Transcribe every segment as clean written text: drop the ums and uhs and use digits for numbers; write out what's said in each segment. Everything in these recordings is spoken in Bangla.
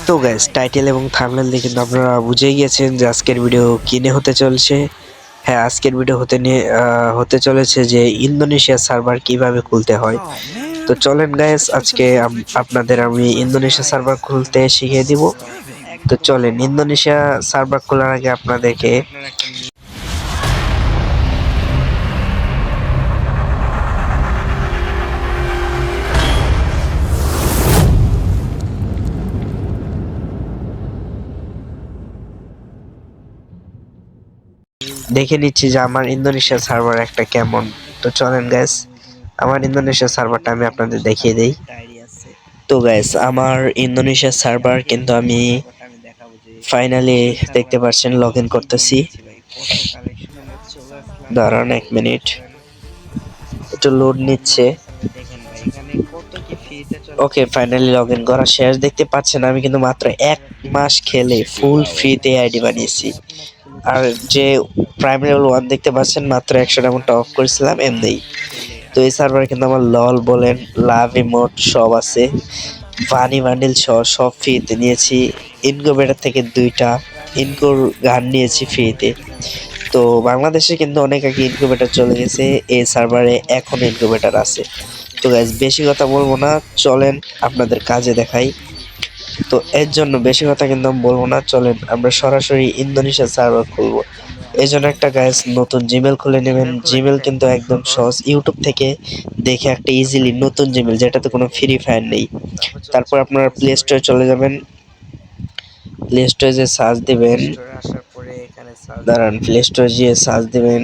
তো গাইস, টাইটেল এবং থাম্বনেল দেখে কিন্তু আপনারা বুঝেই গেছেন যে আজকের ভিডিও কি নিয়ে হতে চলছে। হ্যাঁ, আজকের ভিডিও হতে চলেছে যে ইন্দোনেশিয়া সার্ভার কিভাবে খুলতে হয়। তো চলেন গাইস, আজকে আপনাদের আমি ইন্দোনেশিয়া সার্ভার খুলতে শিখিয়ে দিব। তো চলেন, ইন্দোনেশিয়া সার্ভার খোলার আগে আপনাদেরকে দেখে নিচ্ছি যে আমার ইন্দোনেশিয়া সার্ভার একটা কেমন। তো চলেন গাইস, আমার ইন্দোনেশিয়া সার্ভারটা আমি আপনাদের দেখিয়ে দেই। তো গাইস, আমার ইন্দোনেশিয়া সার্ভার কিন্তু আমি ফাইনালি দেখতে পাচ্ছেন লগ ইন করতেছি। দাঁড়ান 1 মিনিট, একটু লোড নিচ্ছে। ওকে, ফাইনালি লগ ইন করা শেষ। দেখতে পাচ্ছেন আমি কিন্তু মাত্র 1 মাস খেলে ফুল ফ্রিতে আইডি বানিয়েছি। আর যে প্রাইমারি লেভেল 1 দেখতে পাচ্ছেন মাত্র 100 ডায়মন্ড অফ করেছিলাম এমনিই। তো এই সার্ভারে কিন্তু আমার লল বলেন, লাভ ইমোট সব আছে, ফানি বান্ডিল সব ফ্রিতে নিয়েছি। ইনকিউবেটর থেকে 2টা ইনকোর গান নিয়েছি ফ্রিতে। তো বাংলাদেশে কিন্তু অনেক আগে ইনকিউবেটর চলে গেছে, এই সার্ভারে এখন ইনকিউবেটর আছে। তো গাইস, বেশি কথা বলবো না, চলেন আপনাদের কাজে দেখাই। তো এর জন্য বেশি কথা কিন্তু আমি বলবো না, চলেন আমরা সরাসরি ইন্দোনেশিয়া সার্ভার খুলবো। এই জন্য একটা গাইস নতুন জিমেল খুলে নেবেন। জিমেল কিন্তু একদম সহজ, ইউটিউব থেকে দেখে একটা ইজিলি নতুন জিমেল যেটাতে কোনো ফ্রি ফায়ার নেই। তারপর আপনারা প্লে স্টোরে চলে যাবেন, প্লে স্টোরে যে সার্চ দিবেন, দাঁড়ান প্লে স্টোরে গিয়ে সার্চ দিবেন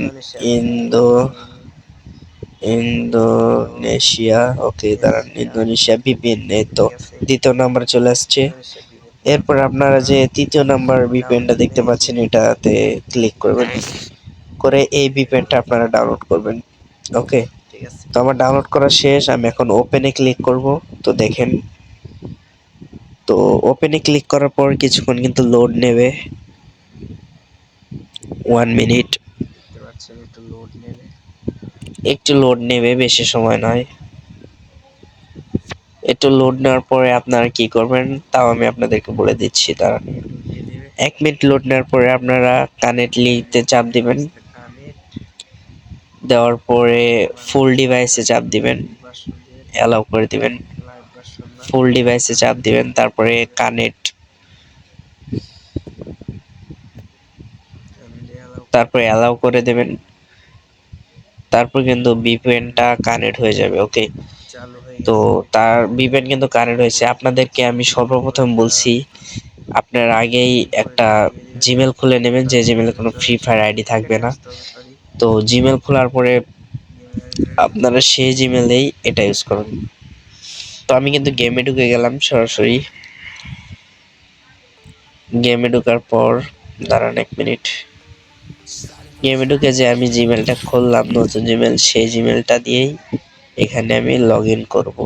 ইন্দোনেশিয়া। ওকে দাঁড়ান, ইন্দোনেশিয়া ভিপিএন, এই তো দ্বিতীয় নাম্বার চলে আসছে। এরপর আপনারা যে তৃতীয় নাম্বার ভিপিএনটা দেখতে পাচ্ছেন এটাতে ক্লিক করবেন, করে এই ভিপিএনটা আপনারা ডাউনলোড করবেন। ওকে, তো আমার ডাউনলোড করা শেষ, আমি এখন ওপেনে ক্লিক করব। তো দেখেন, তো ওপেনে ক্লিক করার পর কিছুক্ষণ কিন্তু লোড নেবে, 1 মিনিট। একটু লোড নেবে, বেশি সময় নয়। একটু লোড নেওয়ার পরে আপনারা কি করবেন তাও আমি আপনাদেরকে বলে দিচ্ছি। তারা 1 মিনিট লোড নেওয়ার পরে আপনারা কানেক্টলিতে চাপ দিবেন, দেওয়ার পরে ফুল ডিভাইসে চাপ দিবেন, অ্যালাউ করে দিবেন, ফুল ডিভাইসে চাপ দিবেন, তারপরে কানেক্ট, তারপরে অ্যালাউ করে দেবেন। তারপর কিন্তু ভিপিএনটা কানেক্ট হয়ে যাবে। ওকে, তো তার ভিপিএন কিন্তু কানেক্ট হয়েছে। আপনাদেরকে আমি সর্বপ্রথম বলছি আপনারা আগেই একটা জিমেল খুলে নেবেন, যে জিমেলে কোনো ফ্রি ফায়ার আইডি থাকবে না। তো জিমেল খোলার পরে আপনারা সেই জিমেলেই এটা ইউজ করুন। তো আমি কিন্তু গেমে ঢুকে গেলাম সরাসরি। গেমে ঢোকার পর দাঁড়ান 1 মিনিট, গেমে ঢুকে যে আমি জিমেলটা খুললাম নতুন জিমেল, সেই জিমেলটা দিয়েই এখানে আমি লগ ইন করবো।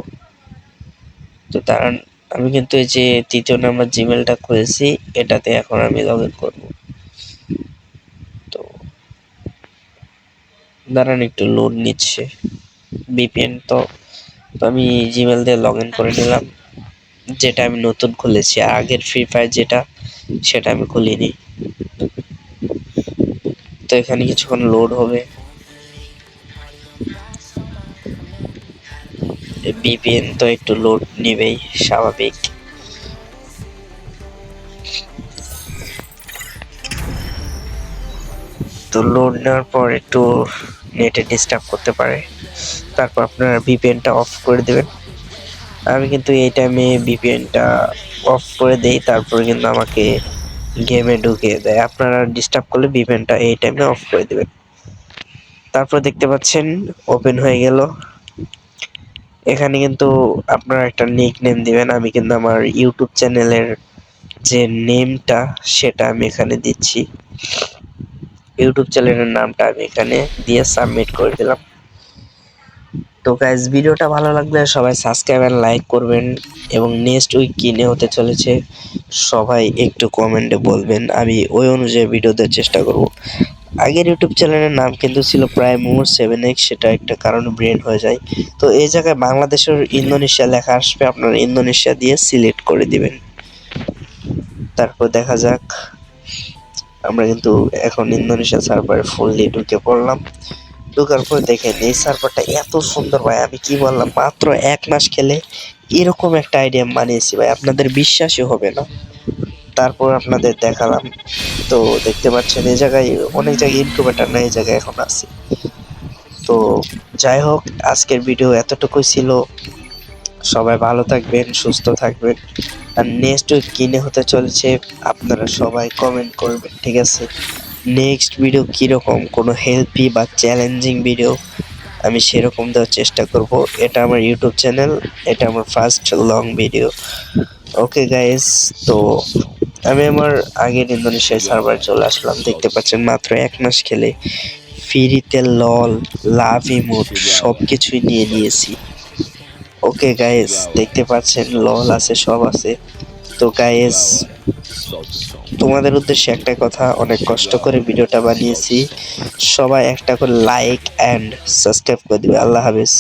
তো দাঁড়ান, আমি কিন্তু এই যে তৃতীয় নাম্বার জিমেলটা খুলেছি এটাতে এখন আমি লগ ইন করবো। তো দাঁড়ান, একটু লোড নিচ্ছে ভিপিএন। তো আমি জিমেল দিয়ে লগ ইন করে নিলাম, যেটা আমি নতুন খুলেছি, আগের ফ্রি ফায়ার যেটা সেটা আমি খুলিনি। তো এখানে কিছুক্ষণ লোড হবে, ভিপিএন তো একটু লোড নেবেই স্বাভাবিক। তো লোড নেওয়ার পর একটু নেটে ডিস্টার্ব করতে পারে, তারপর আপনারা ভিপিএনটা অফ করে দেবেন। আমি কিন্তু এই টাইমে ভিপিএনটা অফ করে দেই, তারপর কিন্তু আমাকে গেমে ঢুকিয়ে দেয়। আপনারা ডিস্টার্ব করলে ভিপিএনটা এই টাইমে অফ করে দেবেন। তারপর দেখতে পাচ্ছেন ওপেন হয়ে গেল। এখানে কিন্তু আপনারা একটা নিক নেম দিবেন। আমি কিন্তু আমার ইউটিউব চ্যানেলের যে নেমটা সেটা আমি এখানে দিচ্ছি। ইউটিউব চ্যানেলের নামটা আমি এখানে দিয়ে সাবমিট করে দিলাম। তো গাইস, ভিডিওটা ভালো লাগলে সবাই সাবস্ক্রাইব আর লাইক করবেন, এবং নেক্সট উইক কিনে হতে চলেছে সবাই একটু কমেন্টে বলবেন, আমি ওই অনুযায়ী ভিডিও দেওয়ার চেষ্টা করব। আগের ইউটিউব চ্যানেলের নাম কিন্তু ছিল প্রায় মোর 7x, সেটা একটা কারণে ব্রেন হয়ে যায়। তো এই জায়গায় বাংলাদেশের ইন্দোনেশিয়া লেখা আসবে, আপনারা ইন্দোনেশিয়া দিয়ে সিলেক্ট করে দিবেন। তারপর দেখা যাক। আমরা কিন্তু এখন ইন্দোনেশিয়া সার্ভারে ফুললি ঢুকে পড়লাম। ঢোকার পর দেখেন এই সার্ভারটা এত সুন্দর ভাই, আমি কি বললাম, মাত্র 1 মাস খেলে এরকম একটা আইডিয়া বানিয়েছি ভাই, আপনাদের বিশ্বাসই হবে না। তারপর আপনাদের দেখালাম। তো দেখতে পাচ্ছেন এই জায়গায় অনেক জায়গায় ইনকিউবেটর না, এই জায়গায় এখন আছে। তো যাই হোক, আজকের ভিডিও এতটুকুই ছিল। সবাই ভালো থাকবেন, সুস্থ থাকবেন। আর নেক্সট উইক কিনে হতে চলেছে আপনারা সবাই কমেন্ট করবেন, ঠিক আছে? নেক্সট ভিডিও কিরকম, কোনো হেল্পি বা চ্যালেঞ্জিং ভিডিও আমি সেরকম দেওয়ার চেষ্টা করব। এটা আমার ইউটিউব চ্যানেল, এটা আমার first long video. Okay guys, তো আমি আমার আগের ইন্দোনেশিয়ার সার্ভার চলে আসলাম। দেখতে পাচ্ছেন মাত্র 1 মাস খেলে ফ্রিতে লল, লাভ ইমোট সবকিছুই নিয়ে নিয়েছি। ওকে গাইস, দেখতে পাচ্ছেন লল আছে, সব আছে। তো গাইস, তোমাদের উদ্দেশ্যে একটা কথা, অনেক কষ্ট করে ভিডিওটা বানিয়েছি। সবাই একটা করে লাইক এন্ড সাবস্ক্রাইব করে দিবে। আল্লাহ হাফেজ।